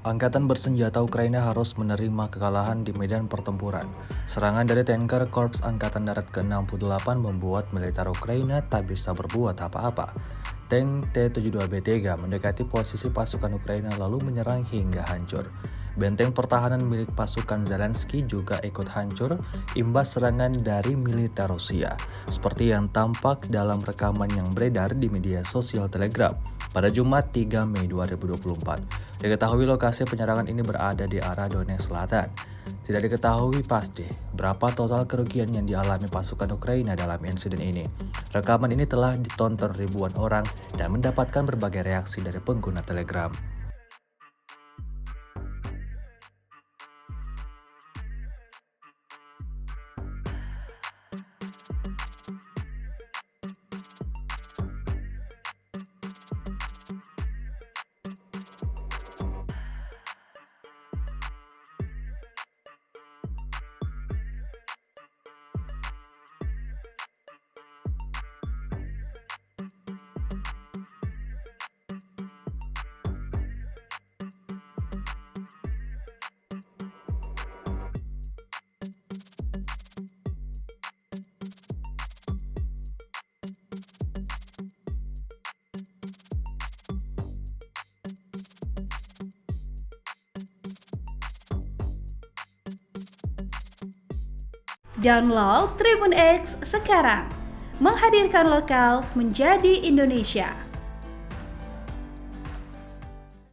Angkatan bersenjata Ukraina harus menerima kekalahan di medan pertempuran. Serangan dari tanker Korps Angkatan Darat ke-68 membuat militer Ukraina tak bisa berbuat apa-apa. Tank T-72B3 mendekati posisi pasukan Ukraina lalu menyerang hingga hancur. Benteng pertahanan milik pasukan Zelensky juga ikut hancur imbas serangan dari militer Rusia, seperti yang tampak dalam rekaman yang beredar di media sosial Telegram pada Jumat 3 Mei 2024. Diketahui lokasi penyerangan ini berada di arah Donetsk Selatan. Tidak diketahui pasti berapa total kerugian yang dialami pasukan Ukraina dalam insiden ini. Rekaman ini telah ditonton ribuan orang dan mendapatkan berbagai reaksi dari pengguna Telegram. Download Tribun X sekarang, menghadirkan lokal menjadi Indonesia.